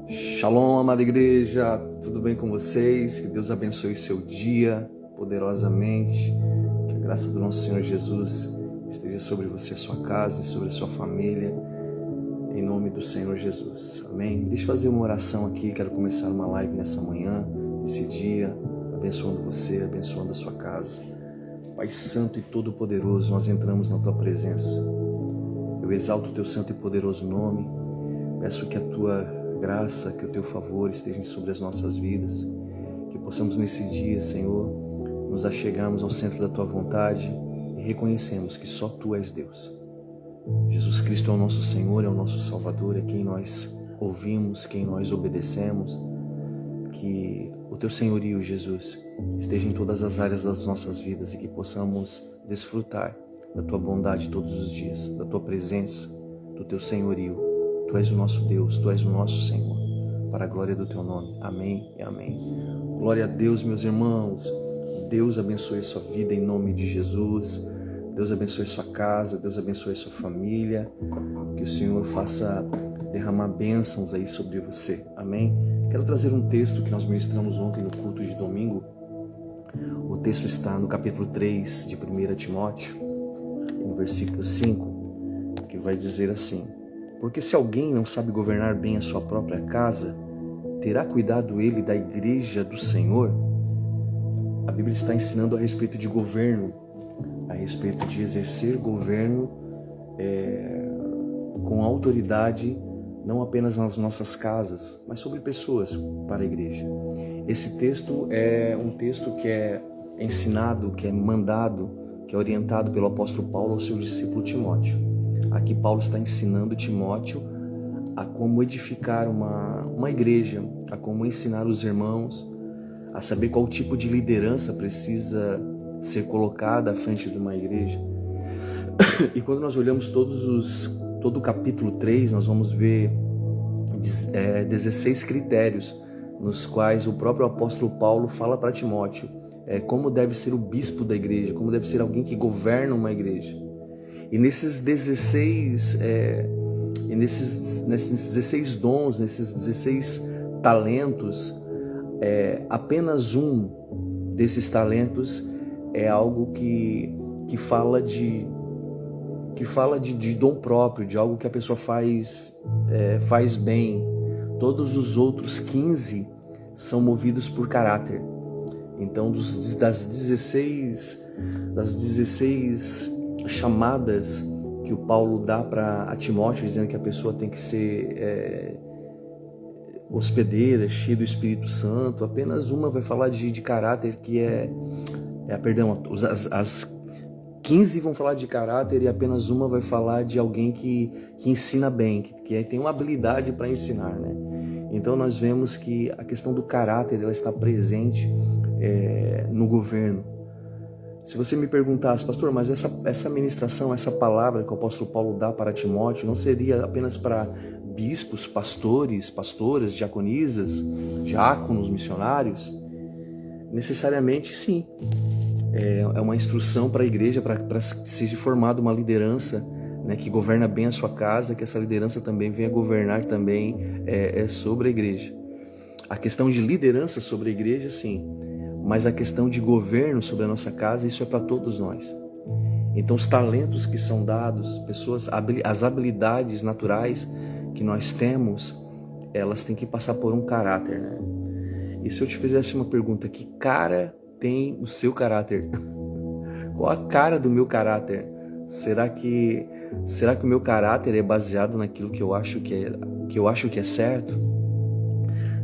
Shalom, amada igreja, tudo bem com vocês? Que Deus abençoe o seu dia poderosamente, que a graça do nosso Senhor Jesus esteja sobre você, a sua casa e sobre a sua família, em nome do Senhor Jesus, amém? Deixa eu fazer uma oração aqui, quero começar uma live nessa manhã, nesse dia, abençoando você, abençoando a sua casa. Pai Santo e Todo-Poderoso, nós entramos na Tua presença, eu exalto o Teu santo e poderoso nome, peço que a Tua graça, que o Teu favor esteja sobre as nossas vidas, que possamos nesse dia, Senhor, nos achegarmos ao centro da Tua vontade e reconhecemos que só Tu és Deus. Jesus Cristo é o nosso Senhor, é o nosso Salvador, é quem nós ouvimos, quem nós obedecemos. Que o Teu senhorio, Jesus, esteja em todas as áreas das nossas vidas e que possamos desfrutar da Tua bondade todos os dias, da Tua presença, do Teu senhorio. Tu és o nosso Deus, Tu és o nosso Senhor, para a glória do Teu nome. Amém e amém. Glória a Deus, meus irmãos. Deus abençoe a sua vida em nome de Jesus. Deus abençoe a sua casa, Deus abençoe a sua família. Que o Senhor faça derramar bênçãos aí sobre você. Amém? Quero trazer um texto que nós ministramos ontem no culto de domingo. O texto está no capítulo 3 de 1 Timóteo, no versículo 5, que vai dizer assim: porque se alguém não sabe governar bem a sua própria casa, terá cuidado ele da igreja do Senhor? A Bíblia está ensinando a respeito de governo, a respeito de exercer governo com autoridade, não apenas nas nossas casas, mas sobre pessoas para a igreja. Esse texto é um texto que é ensinado, que é mandado, que é orientado pelo apóstolo Paulo ao seu discípulo Timóteo. Aqui Paulo está ensinando Timóteo a como edificar uma igreja, a como ensinar os irmãos, a saber qual tipo de liderança precisa ser colocada à frente de uma igreja. E quando nós olhamos todo o capítulo 3, nós vamos ver 16 critérios nos quais o próprio apóstolo Paulo fala para Timóteo como deve ser o bispo da igreja, como deve ser alguém que governa uma igreja. E nesses 16 dons, nesses 16 talentos, apenas um desses talentos é algo que fala de dom próprio, de algo que a pessoa faz bem. Todos os outros 15 são movidos por caráter. Então, das 16 chamadas que o Paulo dá para Timóteo, dizendo que a pessoa tem que ser hospedeira, cheia do Espírito Santo, apenas uma vai falar de caráter, que as 15 vão falar de caráter e apenas uma vai falar de alguém que ensina bem, que tem uma habilidade para ensinar, né? Então nós vemos que a questão do caráter ela está presente no governo. Se você me perguntasse, pastor, mas essa ministração, essa palavra que o apóstolo Paulo dá para Timóteo não seria apenas para bispos, pastores, pastoras, diaconisas, diáconos, missionários? Necessariamente sim. É uma instrução para a igreja, para que seja formada uma liderança, né, que governa bem a sua casa, que essa liderança também venha governar também sobre a igreja. A questão de liderança sobre a igreja, sim. Mas a questão de governo sobre a nossa casa, isso é para todos nós. Então os talentos que são dados, as habilidades naturais que nós temos, elas têm que passar por um caráter, né? E se eu te fizesse uma pergunta, que cara tem o seu caráter? Qual a cara do meu caráter? Será que o meu caráter é baseado naquilo que eu acho que é certo?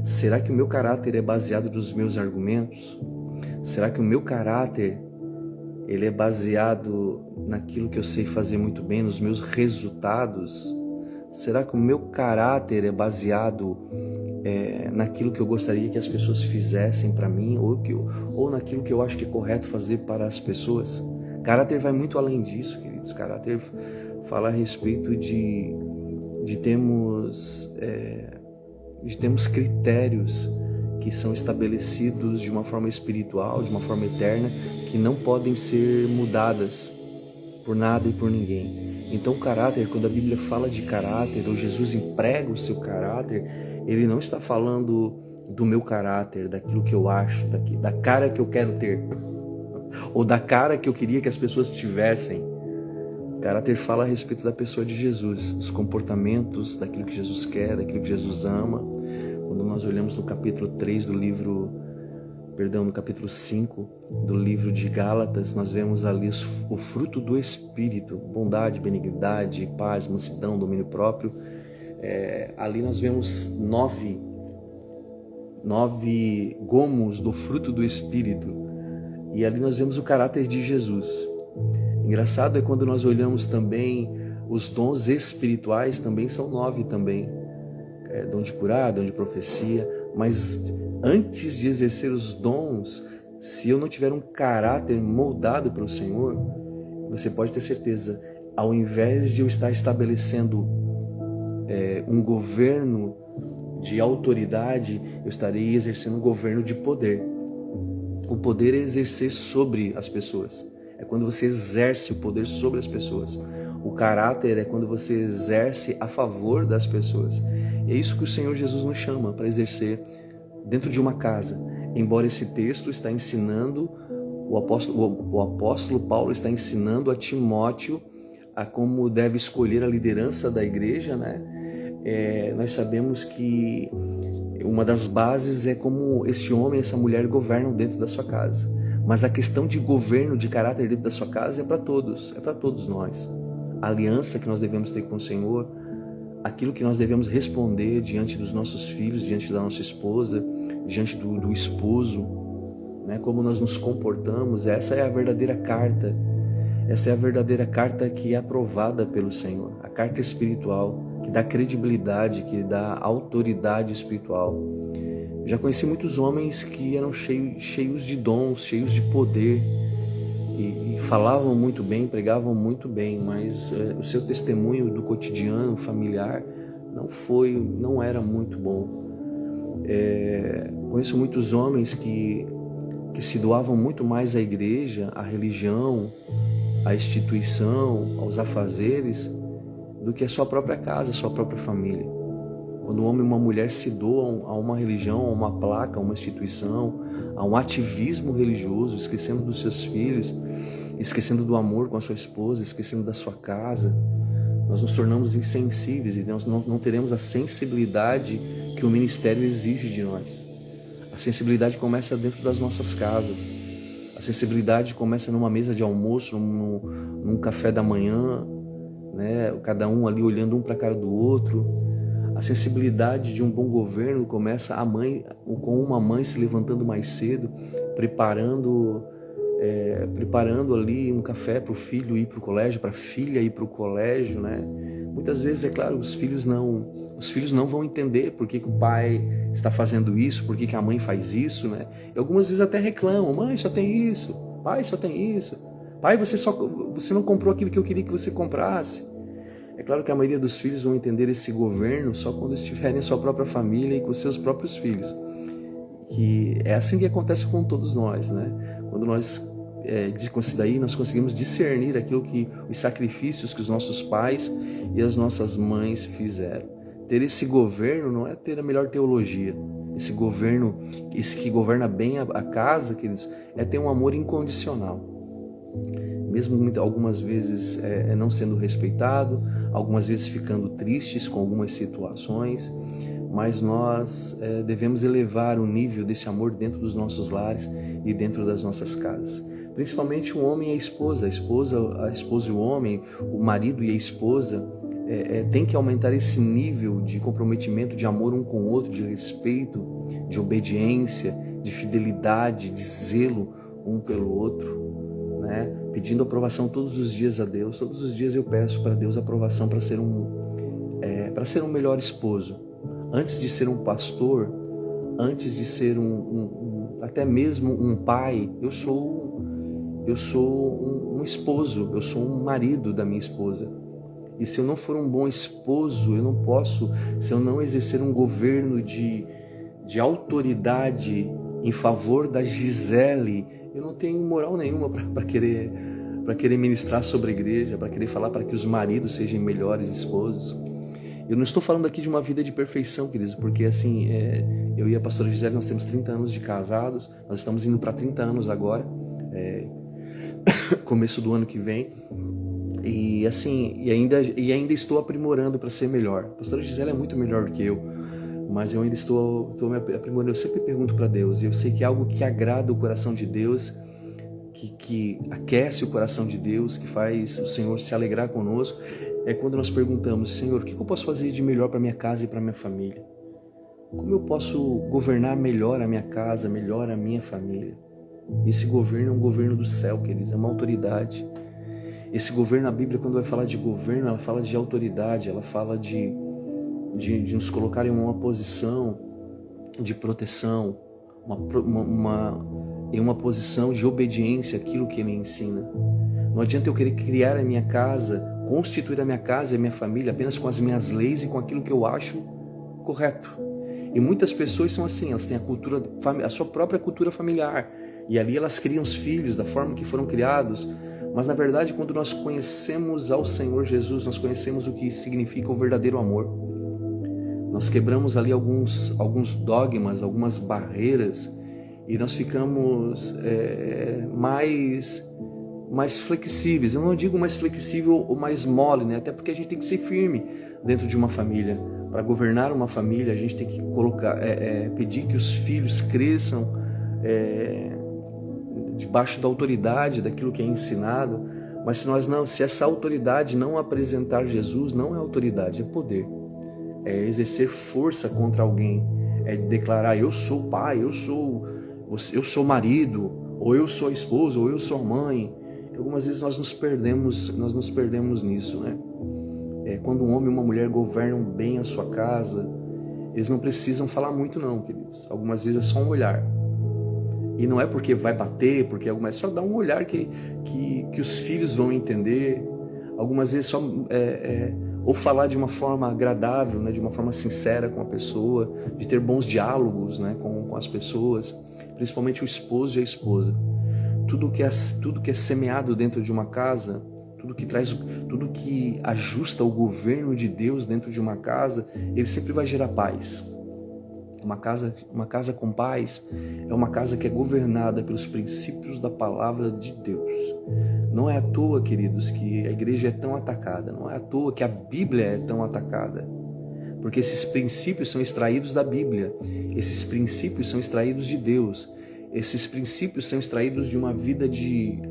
Será que o meu caráter é baseado nos meus argumentos? Será que o meu caráter ele é baseado naquilo que eu sei fazer muito bem, nos meus resultados? Será que o meu caráter é baseado naquilo que eu gostaria que as pessoas fizessem para mim ou naquilo que eu acho que é correto fazer para as pessoas? Caráter vai muito além disso, queridos. Caráter fala a respeito de termos critérios que são estabelecidos de uma forma espiritual, de uma forma eterna, que não podem ser mudadas por nada e por ninguém. Então, caráter, quando a Bíblia fala de caráter, ou Jesus emprega o seu caráter, ele não está falando do meu caráter, daquilo que eu acho, da cara que eu quero ter, ou da cara que eu queria que as pessoas tivessem. Caráter fala a respeito da pessoa de Jesus, dos comportamentos, daquilo que Jesus quer, daquilo que Jesus ama. Quando nós olhamos no capítulo 3 do livro, no capítulo 5 do livro de Gálatas, nós vemos ali o fruto do Espírito: bondade, benignidade, paz, mansidão, domínio próprio. Ali nós vemos nove gomos do fruto do Espírito, e ali nós vemos o caráter de Jesus. Engraçado é quando nós olhamos também os dons espirituais, também são 9 também. Dom de curar, dom de profecia, mas antes de exercer os dons, se eu não tiver um caráter moldado pelo Senhor, você pode ter certeza, ao invés de eu estar estabelecendo um governo de autoridade, eu estarei exercendo um governo de poder. O poder é exercer sobre as pessoas. É quando você exerce o poder sobre as pessoas. O caráter é quando você exerce a favor das pessoas. E é isso que o Senhor Jesus nos chama para exercer dentro de uma casa. Embora esse texto está ensinando, o apóstolo Paulo está ensinando a Timóteo a como deve escolher a liderança da igreja, né? Nós sabemos que uma das bases é como esse homem e essa mulher governam dentro da sua casa. Mas a questão de governo, de caráter dentro da sua casa é para todos nós. A aliança que nós devemos ter com o Senhor, aquilo que nós devemos responder diante dos nossos filhos, diante da nossa esposa, diante do esposo, né? Como nós nos comportamos, essa é a verdadeira carta. Essa é a verdadeira carta que é aprovada pelo Senhor, a carta espiritual, que dá credibilidade, que dá autoridade espiritual. Já conheci muitos homens que eram cheios de dons, cheios de poder, e falavam muito bem, pregavam muito bem, mas o seu testemunho do cotidiano familiar não era muito bom. Conheço muitos homens que se doavam muito mais à igreja, à religião, à instituição, aos afazeres, do que a sua própria casa, a sua própria família. Quando um homem e uma mulher se doam a uma religião, a uma placa, a uma instituição, a um ativismo religioso, esquecendo dos seus filhos, esquecendo do amor com a sua esposa, esquecendo da sua casa, nós nos tornamos insensíveis e nós não teremos a sensibilidade que o ministério exige de nós. A sensibilidade começa dentro das nossas casas. A sensibilidade começa numa mesa de almoço, num café da manhã, né? Cada um ali olhando um para a cara do outro. A sensibilidade de um bom governo começa com uma mãe se levantando mais cedo, preparando ali um café para o filho ir para o colégio, para a filha ir para o colégio, né? Muitas vezes, é claro, os filhos não vão entender por que o pai está fazendo isso, por que a mãe faz isso, né? E algumas vezes até reclamam: mãe, só tem isso, pai, só tem isso, pai, você não comprou aquilo que eu queria que você comprasse. É claro que a maioria dos filhos vão entender esse governo só quando estiverem em sua própria família e com seus próprios filhos. Que é assim que acontece com todos nós, né? Quando nós com isso daí nós conseguimos discernir os sacrifícios que os nossos pais e as nossas mães fizeram. Ter esse governo não é ter a melhor teologia. Esse governo, esse que governa bem a casa, queridos, é ter um amor incondicional. Mesmo algumas vezes não sendo respeitado, algumas vezes ficando tristes com algumas situações, mas nós devemos elevar o nível desse amor dentro dos nossos lares e dentro das nossas casas. Principalmente o homem e a esposa e o homem, o marido e a esposa, tem que aumentar esse nível de comprometimento, de amor um com o outro, de respeito, de obediência, de fidelidade, de zelo um pelo outro, né? Pedindo aprovação todos os dias a Deus. Todos os dias eu peço para Deus aprovação para ser um melhor esposo. Antes de ser um pastor, antes de ser até mesmo um pai, eu sou um esposo, eu sou um marido da minha esposa. E se eu não for um bom esposo, eu não posso, se eu não exercer um governo de autoridade em favor da Gisele, eu não tenho moral nenhuma para querer para querer ministrar sobre a igreja, para querer falar para que os maridos sejam melhores esposos. Eu não estou falando aqui de uma vida de perfeição, queridos, porque assim, eu e a pastora Gisele, nós temos 30 anos de casados, nós estamos indo para 30 anos agora, começo do ano que vem, e assim, e ainda estou aprimorando para ser melhor. A pastora Gisele é muito melhor do que eu, mas eu ainda estou me aprimorando. Eu sempre pergunto para Deus, e eu sei que é algo que agrada o coração de Deus, que aquece o coração de Deus, que faz o Senhor se alegrar conosco, é quando nós perguntamos: Senhor, o que eu posso fazer de melhor para minha casa e para minha família? Como eu posso governar melhor a minha casa, melhor a minha família? Esse governo é um governo do céu, queridos, é uma autoridade. Esse governo, a Bíblia, quando vai falar de governo, ela fala de autoridade, ela fala de nos colocar em uma posição de proteção, em uma posição de obediência àquilo que Ele ensina. Não adianta eu querer criar a minha casa, constituir a minha casa e a minha família apenas com as minhas leis e com aquilo que eu acho correto. E muitas pessoas são assim, elas têm a sua própria cultura familiar, e ali elas criam os filhos da forma que foram criados. Mas na verdade, quando nós conhecemos ao Senhor Jesus, nós conhecemos o que significa o verdadeiro amor. Nós quebramos ali alguns dogmas, algumas barreiras, e nós ficamos mais flexíveis. Eu não digo mais flexível ou mais mole, né? Até porque a gente tem que ser firme dentro de uma família. Para governar uma família, a gente tem que pedir que os filhos cresçam debaixo da autoridade daquilo que é ensinado. Mas se essa autoridade não apresentar Jesus, não é autoridade, é poder. É exercer força contra alguém, é declarar: eu sou pai, eu sou marido, ou eu sou esposa, ou eu sou mãe. Algumas vezes nós nos perdemos nisso, né? Quando um homem e uma mulher governam bem a sua casa, eles não precisam falar muito não, queridos. Algumas vezes é só um olhar. E não é porque vai bater, é só dar um olhar que os filhos vão entender. Algumas vezes só ou falar de uma forma agradável, né, de uma forma sincera com a pessoa, de ter bons diálogos, né, com as pessoas, principalmente o esposo e a esposa. Tudo que é semeado dentro de uma casa, tudo que ajusta o governo de Deus dentro de uma casa, ele sempre vai gerar paz. Uma casa com paz é uma casa que é governada pelos princípios da palavra de Deus. Não é à toa, queridos, que a igreja é tão atacada. Não é à toa que a Bíblia é tão atacada. Porque esses princípios são extraídos da Bíblia. Esses princípios são extraídos de Deus. Esses princípios são extraídos de uma vida de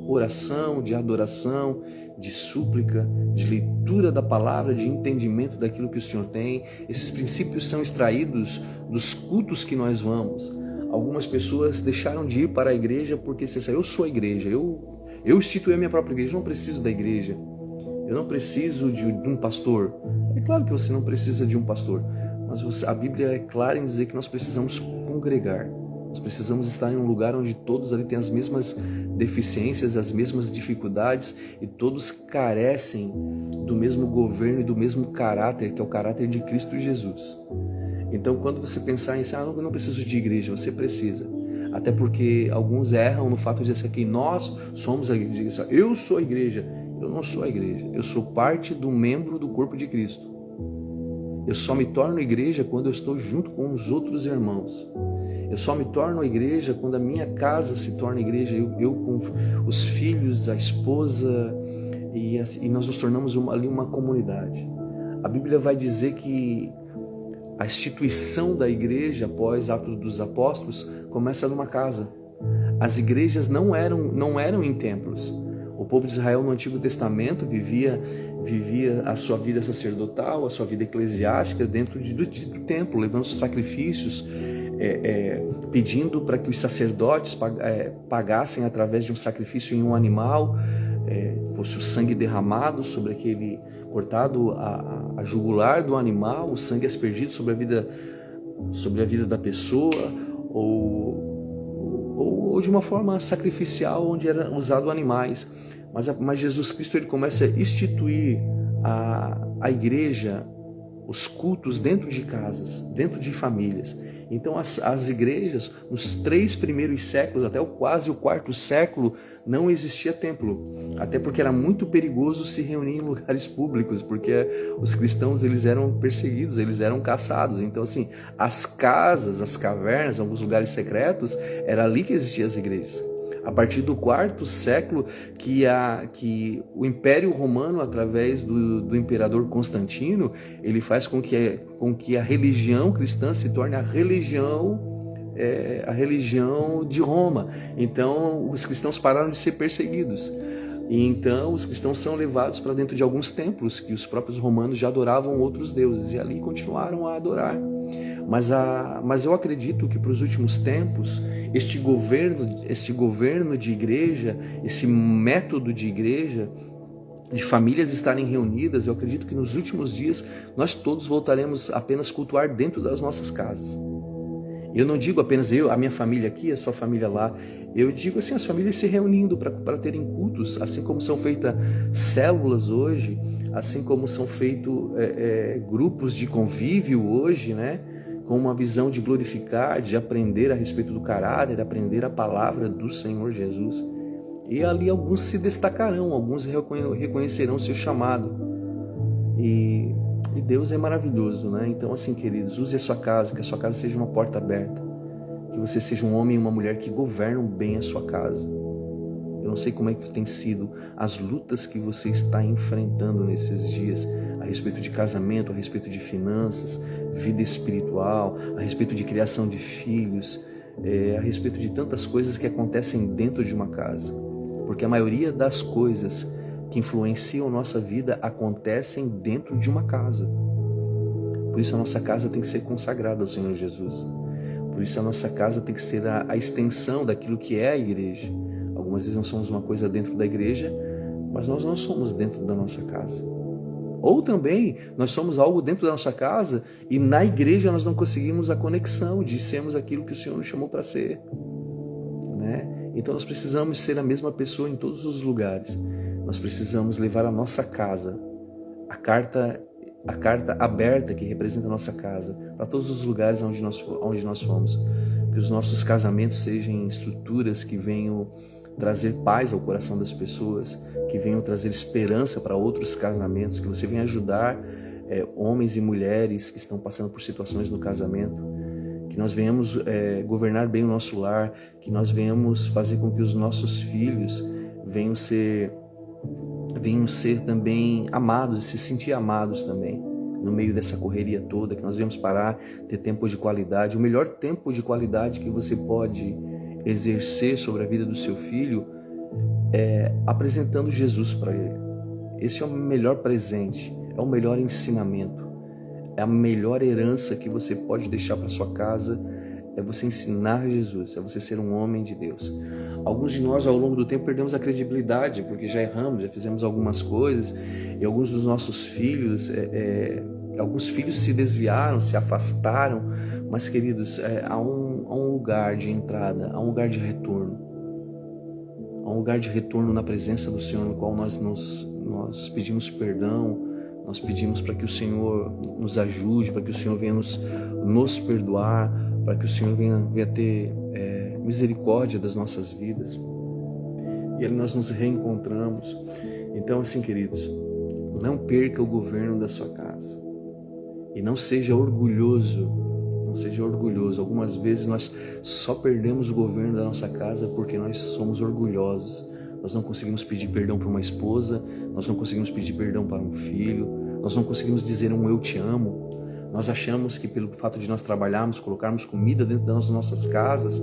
oração, de adoração, de súplica, de leitura da palavra, de entendimento daquilo que o Senhor tem. Esses princípios são extraídos dos cultos que nós vamos. Algumas pessoas deixaram de ir para a igreja porque eu sou a igreja, eu instituí a minha própria igreja, eu não preciso da igreja, eu não preciso de um pastor. É claro que você não precisa de um pastor, mas a Bíblia é clara em dizer que nós precisamos congregar. Nós precisamos estar em um lugar onde todos ali têm as mesmas deficiências, as mesmas dificuldades, e todos carecem do mesmo governo e do mesmo caráter, que é o caráter de Cristo Jesus. Então, quando você pensar em eu não preciso de igreja, você precisa. Até porque alguns erram no fato de dizer que nós somos a igreja. Eu sou a igreja. Eu não sou a igreja. Eu sou parte do membro do corpo de Cristo. Eu só me torno igreja quando eu estou junto com os outros irmãos. Eu só me torno a igreja quando a minha casa se torna igreja, eu com os filhos, a esposa, e nós nos tornamos ali uma comunidade. A Bíblia vai dizer que a instituição da igreja após Atos dos Apóstolos começa numa casa. As igrejas não eram em templos. O povo de Israel no Antigo Testamento vivia a sua vida sacerdotal, a sua vida eclesiástica dentro do templo, levando os sacrifícios, pedindo para que os sacerdotes pagassem através de um sacrifício em um animal, fosse o sangue derramado sobre aquele, cortado a jugular do animal, o sangue aspergido sobre a vida da pessoa, ou de uma forma sacrificial, onde era usado animais. Mas Jesus Cristo, ele começa a instituir a igreja os cultos dentro de casas, dentro de famílias. Então as igrejas, nos 3 primeiros séculos, até quase o 4º século, não existia templo. Até porque era muito perigoso se reunir em lugares públicos, porque os cristãos eles eram perseguidos, eles eram caçados. Então assim, as casas, as cavernas, alguns lugares secretos, era ali que existiam as igrejas. A partir do 4º século que o Império Romano, através do imperador Constantino, ele faz com que a religião cristã se torne a religião de Roma. Então os cristãos pararam de ser perseguidos. E então os cristãos são levados para dentro de alguns templos que os próprios romanos já adoravam outros deuses e ali continuaram a adorar. Mas eu acredito que para os últimos tempos, este governo de igreja, esse método de igreja, de famílias estarem reunidas, eu acredito que nos últimos dias nós todos voltaremos apenas cultuar dentro das nossas casas. Eu não digo apenas a minha família aqui, a sua família lá. Eu digo assim, as famílias se reunindo para terem cultos, assim como são feitas células hoje, assim como são feitos grupos de convívio hoje, né? Com uma visão de glorificar, de aprender a respeito do caráter, aprender a palavra do Senhor Jesus. E ali alguns se destacarão, alguns reconhecerão seu chamado. E Deus é maravilhoso, né? Então assim, queridos, use a sua casa, que a sua casa seja uma porta aberta, que você seja um homem e uma mulher que governam bem a sua casa. Eu não sei como é que tem sido as lutas que você está enfrentando nesses dias, a respeito de casamento, a respeito de finanças, vida espiritual, a respeito de criação de filhos, a respeito de tantas coisas que acontecem dentro de uma casa. Porque a maioria das coisas que influenciam a nossa vida acontecem dentro de uma casa. Por isso a nossa casa tem que ser consagrada ao Senhor Jesus. Por isso a nossa casa tem que ser a extensão daquilo que é a igreja. Algumas vezes nós somos uma coisa dentro da igreja, mas nós não somos dentro da nossa casa. Ou também nós somos algo dentro da nossa casa e na igreja nós não conseguimos a conexão de sermos aquilo que o Senhor nos chamou para ser, né? Então nós precisamos ser a mesma pessoa em todos os lugares. Nós precisamos levar a nossa casa, a carta aberta que representa a nossa casa, para todos os lugares onde nós fomos. Que os nossos casamentos sejam estruturas que venham trazer paz ao coração das pessoas, que venham trazer esperança para outros casamentos, que você venha ajudar homens e mulheres que estão passando por situações no casamento, que nós venhamos governar bem o nosso lar, que nós venhamos fazer com que os nossos filhos venham ser também amados e se sentir amados também no meio dessa correria toda, que nós venhamos parar, ter tempo de qualidade. O melhor tempo de qualidade que você pode exercer sobre a vida do seu filho é apresentando Jesus para ele. Esse é o melhor presente, é o melhor ensinamento, é a melhor herança que você pode deixar para sua casa, é você ensinar Jesus, é você ser um homem de Deus. Alguns de nós, ao longo do tempo, perdemos a credibilidade, porque já erramos, já fizemos algumas coisas, e alguns dos nossos filhos, alguns filhos se desviaram, se afastaram, mas, queridos, há um lugar de entrada, há um lugar de retorno. Há um lugar de retorno na presença do Senhor, no qual nós pedimos perdão, nós pedimos para que o Senhor nos ajude, para que o Senhor venha nos perdoar, para que o Senhor venha ter misericórdia das nossas vidas. E ali nós nos reencontramos. Então, assim, queridos, não perca o governo da sua casa. E não seja orgulhoso. Não seja orgulhoso. Algumas vezes nós só perdemos o governo da nossa casa porque nós somos orgulhosos. Nós não conseguimos pedir perdão para uma esposa, nós não conseguimos pedir perdão para um filho, nós não conseguimos dizer um eu te amo. Nós achamos que pelo fato de nós trabalharmos, colocarmos comida dentro das nossas casas,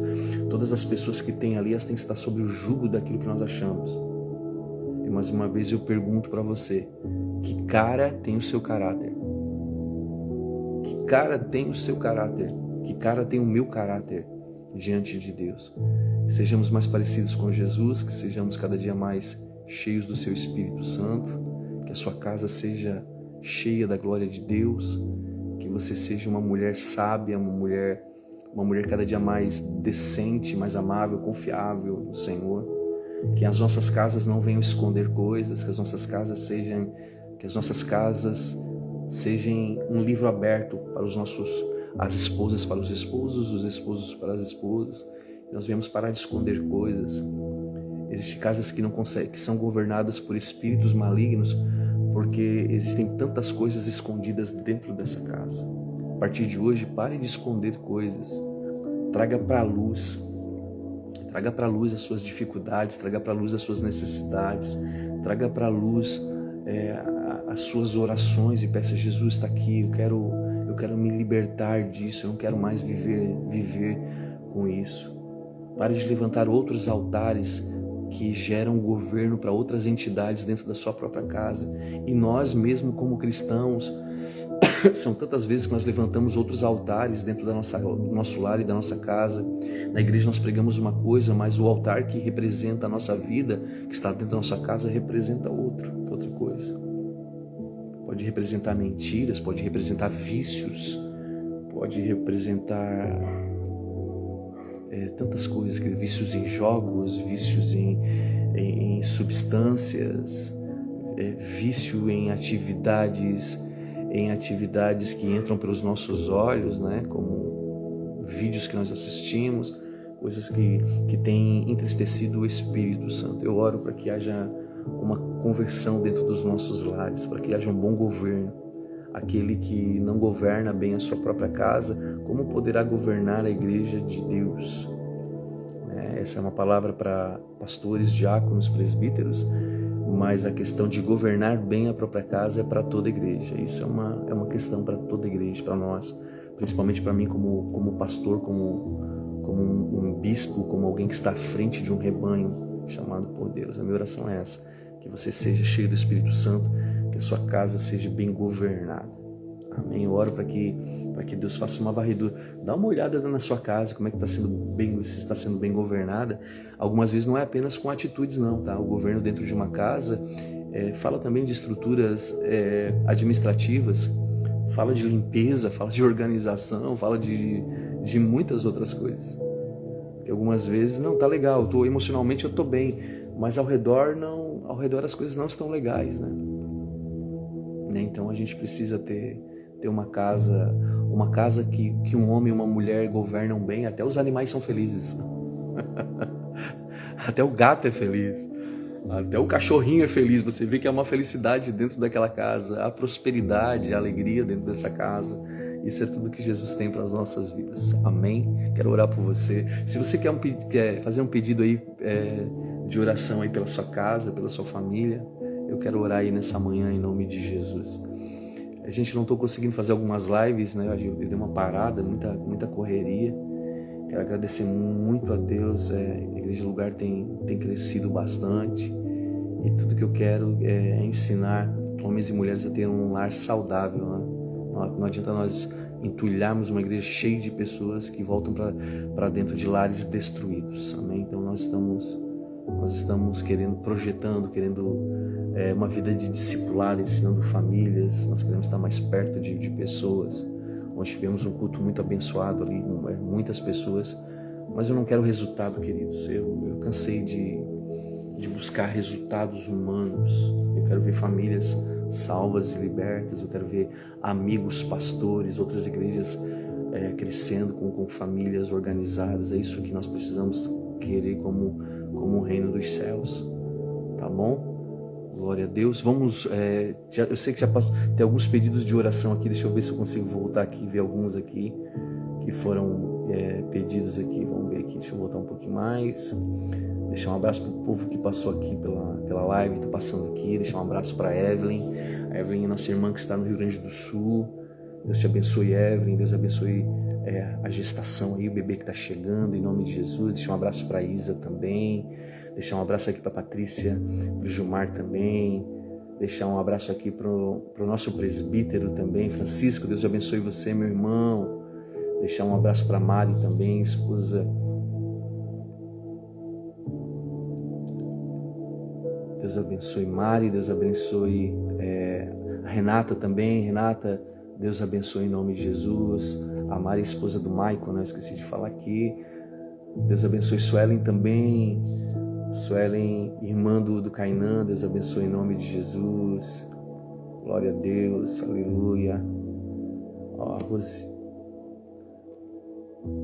todas as pessoas que têm ali, elas têm que estar sob o jugo daquilo que nós achamos. E mais uma vez eu pergunto para você, que cara tem o seu caráter? Que cara tem o seu caráter? Que cara tem o meu caráter diante de Deus? Que sejamos mais parecidos com Jesus, que sejamos cada dia mais cheios do seu Espírito Santo, que a sua casa seja cheia da glória de Deus, que você seja uma mulher sábia, uma mulher cada dia mais decente, mais amável, confiável no Senhor. Que as nossas casas não venham esconder coisas, que as nossas casas sejam um livro aberto para as esposas para os esposos para as esposas. Nós viemos parar de esconder coisas. Existem casas que não conseguem, que são governadas por espíritos malignos, porque existem tantas coisas escondidas dentro dessa casa. A partir de hoje, pare de esconder coisas. Traga para a luz. Traga para a luz as suas dificuldades, traga para a luz as suas necessidades, traga para a luz as suas orações e peça: Jesus, está aqui, eu quero me libertar disso, eu não quero mais viver com isso. Pare de levantar outros altares que geram governo para outras entidades dentro da sua própria casa. E nós mesmo como cristãos, são tantas vezes que nós levantamos outros altares dentro do nosso lar e da nossa casa. Na igreja nós pregamos uma coisa, mas o altar que representa a nossa vida, que está dentro da nossa casa, representa outra coisa. Pode representar mentiras, pode representar vícios, pode representar tantas coisas, vícios em jogos, vícios em substâncias, vício em atividades que entram pelos nossos olhos, né? Como vídeos que nós assistimos, coisas que têm entristecido o Espírito Santo. Eu oro para que haja uma conversão dentro dos nossos lares, para que haja um bom governo. Aquele que não governa bem a sua própria casa, como poderá governar a igreja de Deus? Essa é uma palavra para pastores, diáconos, presbíteros, mas a questão de governar bem a própria casa é para toda a igreja. Isso é uma questão para toda a igreja, para nós, principalmente para mim como pastor, como um bispo, como alguém que está à frente de um rebanho chamado por Deus. A minha oração é essa: que você seja cheio do Espírito Santo, que a sua casa seja bem governada. Amém? Eu oro para que Deus faça uma varredura. Dá uma olhada na sua casa, como é que se está sendo bem governada. Algumas vezes não é apenas com atitudes não, tá? O governo dentro de uma casa fala também de estruturas administrativas, fala de limpeza, fala de organização, fala de muitas outras coisas. Que algumas vezes não tá legal, emocionalmente eu tô bem, mas ao redor as coisas não estão legais, né? Então a gente precisa ter uma casa que um homem e uma mulher governam bem. Até os animais são felizes. Até o gato é feliz. Até o cachorrinho é feliz. Você vê que há uma felicidade dentro daquela casa, há prosperidade, há alegria dentro dessa casa. Isso é tudo que Jesus tem para as nossas vidas. Amém? Quero orar por você. Se você quer fazer um pedido aí de oração aí pela sua casa, pela sua família, eu quero orar aí nessa manhã em nome de Jesus. A gente não estou conseguindo fazer algumas lives, né? Eu dei uma parada, muita correria. Quero agradecer muito a Deus. A Igreja Lugar tem crescido bastante. E tudo que eu quero é ensinar homens e mulheres a ter um lar saudável, né? Não adianta nós entulharmos uma igreja cheia de pessoas que voltam para dentro de lares destruídos. Amém? Então nós estamos projetando uma vida de discipulado, ensinando famílias. Nós queremos estar mais perto de pessoas. Ontem tivemos um culto muito abençoado ali, muitas pessoas, mas eu não quero resultado, queridos. Eu cansei de buscar resultados humanos. Eu quero ver famílias salvas e libertas. Eu quero ver amigos pastores, outras igrejas crescendo com famílias organizadas. É isso que nós precisamos querer como o reino dos céus. Tá bom? Glória a Deus. Vamos, eu sei que já tem alguns pedidos de oração aqui. Deixa eu ver se eu consigo voltar aqui e ver alguns aqui que foram pedidos aqui. Vamos ver aqui, deixa eu voltar um pouquinho mais. Deixar um abraço para o povo que passou aqui pela live, está passando aqui. Deixar um abraço para a Evelyn. A Evelyn é nossa irmã que está no Rio Grande do Sul. Deus te abençoe, Evelyn. Deus abençoe a gestação aí, o bebê que está chegando, em nome de Jesus. Deixar um abraço para a Isa também. Deixar um abraço aqui para a Patrícia, para o Gilmar também. Deixar um abraço aqui para o nosso presbítero também, Francisco. Deus abençoe você, meu irmão. Deixar um abraço para a Mari também, esposa. Deus abençoe Mari, Deus abençoe a Renata também. Renata, Deus abençoe em nome de Jesus. A Mari, esposa do Maicon, né? Esqueci de falar aqui. Deus abençoe Suelen também. Suelen, irmã do Cainan, Deus abençoe em nome de Jesus. Glória a Deus, aleluia. Ó,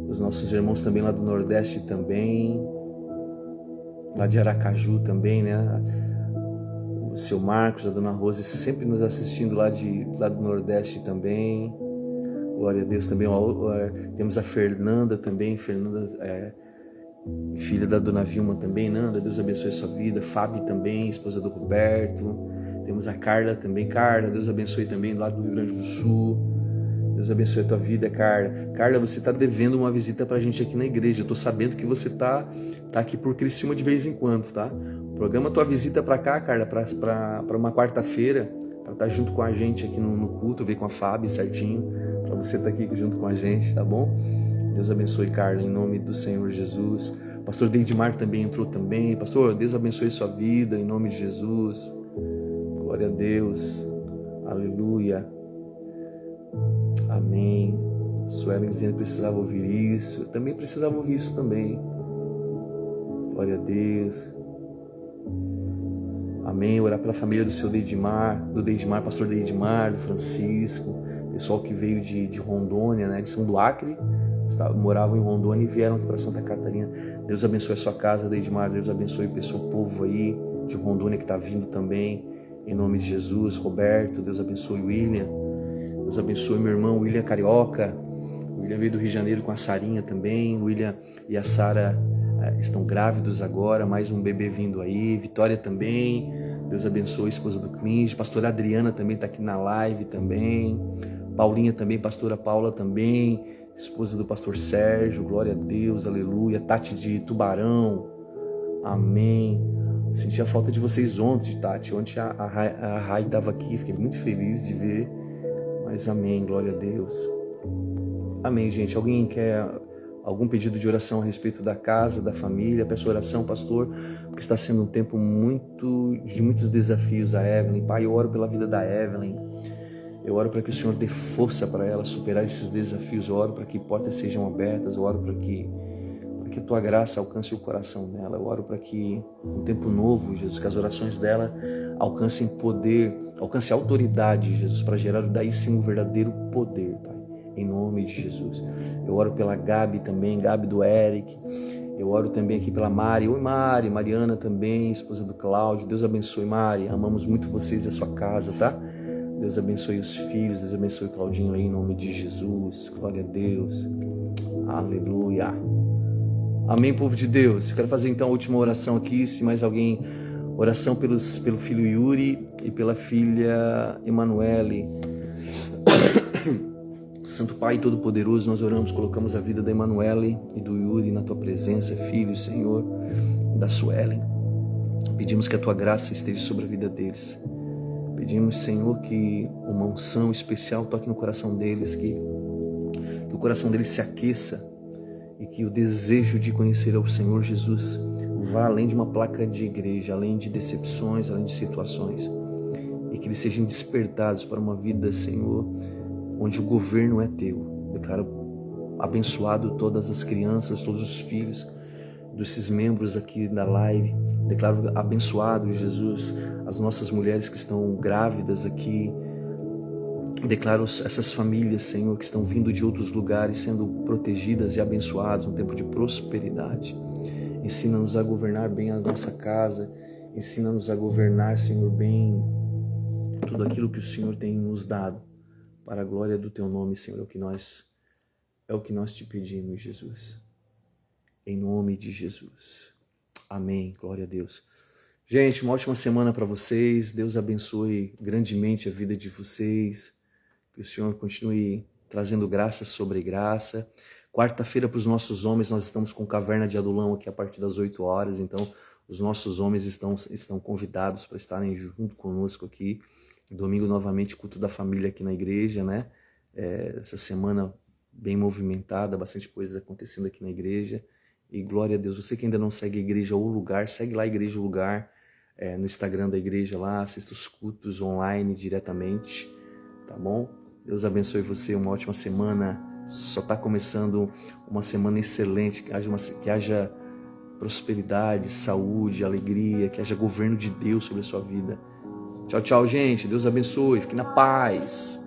os nossos irmãos também lá do Nordeste também, lá de Aracaju também, né? O seu Marcos, a dona Rose sempre nos assistindo lá do Nordeste também. Glória a Deus também. Temos a Fernanda também, filha da dona Vilma também, Nanda, Deus abençoe a sua vida. Fábio também, esposa do Roberto. Temos a Carla também. Carla, Deus abençoe também, lá do Rio Grande do Sul. Deus abençoe a tua vida, Carla. Carla, você está devendo uma visita pra gente aqui na igreja. Eu tô sabendo que você tá aqui por Criciúma de vez em quando, tá? Programa tua visita pra cá, Carla, pra uma quarta-feira, pra estar junto com a gente aqui no culto, ver com a Fábio certinho, pra você estar aqui junto com a gente, tá bom? Deus abençoe, Carla, em nome do Senhor Jesus. Pastor Deidmar também entrou também. Pastor, Deus abençoe sua vida, em nome de Jesus. Glória a Deus. Aleluia. Amém. Suelen dizendo que precisava ouvir isso. Eu também precisava ouvir isso também. Glória a Deus. Amém. Orar pela família do seu Deidmar, pastor Deidmar, do Francisco, pessoal que veio de Rondônia, né? Eles são do Acre, moravam em Rondônia e vieram aqui para Santa Catarina. Deus abençoe a sua casa, Deidmar. Deus abençoe o pessoal, o povo aí de Rondônia que está vindo também. Em nome de Jesus. Roberto, Deus abençoe o William. Deus abençoe meu irmão William Carioca. O William veio do Rio de Janeiro com a Sarinha também. O William e a Sara estão grávidos agora, mais um bebê vindo aí. Vitória também. Deus abençoe a esposa do Clinge. Pastora Adriana também está aqui na live também. Paulinha também, pastora Paula também, esposa do pastor Sérgio. Glória a Deus, aleluia. Tati de Tubarão. Amém. Senti a falta de vocês ontem, Tati. Ontem a Rai estava aqui, fiquei muito feliz de ver. Mas amém, glória a Deus. Amém, gente. Alguém quer algum pedido de oração a respeito da casa, da família? Peço oração, pastor, porque está sendo um tempo de muitos desafios a Evelyn. Pai, eu oro pela vida da Evelyn. Eu oro para que o Senhor dê força para ela superar esses desafios. Eu oro para que portas sejam abertas. Eu oro para que a tua graça alcance o coração dela. Eu oro para que um tempo novo, Jesus, que as orações dela alcancem poder, alcance autoridade, Jesus, para gerar daí sim um verdadeiro poder, Pai, em nome de Jesus. Eu oro pela Gabi também, Gabi do Eric. Eu oro também aqui pela Mari. Oi, Mari. Mariana também, esposa do Cláudio. Deus abençoe, Mari. Amamos muito vocês e a sua casa, tá? Deus abençoe os filhos. Deus abençoe o Claudinho aí, em nome de Jesus. Glória a Deus. Aleluia. Amém, povo de Deus. Eu quero fazer então a última oração aqui. Se mais alguém... Oração pelo filho Yuri e pela filha Emanuele. Santo Pai Todo-Poderoso, nós oramos, colocamos a vida da Emanuele e do Yuri na Tua presença, filhos, Senhor, da Suelen. Pedimos que a Tua graça esteja sobre a vida deles. Pedimos, Senhor, que uma unção especial toque no coração deles, que o coração deles se aqueça e que o desejo de conhecer ao Senhor Jesus vá além de uma placa de igreja, além de decepções, além de situações, e que eles sejam despertados para uma vida, Senhor, onde o governo é Teu. Declaro abençoado todas as crianças, todos os filhos desses membros aqui da live. Declaro abençoado, Jesus, as nossas mulheres que estão grávidas aqui. Declaro essas famílias, Senhor, que estão vindo de outros lugares, sendo protegidas e abençoadas, um tempo de prosperidade. Ensina-nos a governar bem a nossa casa. Ensina-nos a governar, Senhor, bem tudo aquilo que o Senhor tem nos dado para a glória do Teu nome, Senhor. É o que nós te pedimos, Jesus. Em nome de Jesus. Amém. Glória a Deus. Gente, uma ótima semana para vocês. Deus abençoe grandemente a vida de vocês. Que o Senhor continue trazendo graça sobre graça. Quarta-feira, para os nossos homens, nós estamos com Caverna de Adulão aqui a partir das 8 horas. Então, os nossos homens estão convidados para estarem junto conosco aqui. Domingo, novamente, culto da família aqui na igreja, né? Essa semana bem movimentada, bastante coisas acontecendo aqui na igreja. E glória a Deus. Você que ainda não segue a Igreja O Lugar, segue lá a Igreja O Lugar, no Instagram da igreja lá, assista os cultos online diretamente, tá bom? Deus abençoe você, uma ótima semana. Só está começando uma semana excelente, que haja prosperidade, saúde, alegria, que haja governo de Deus sobre a sua vida. Tchau, tchau, gente. Deus abençoe. Fique na paz.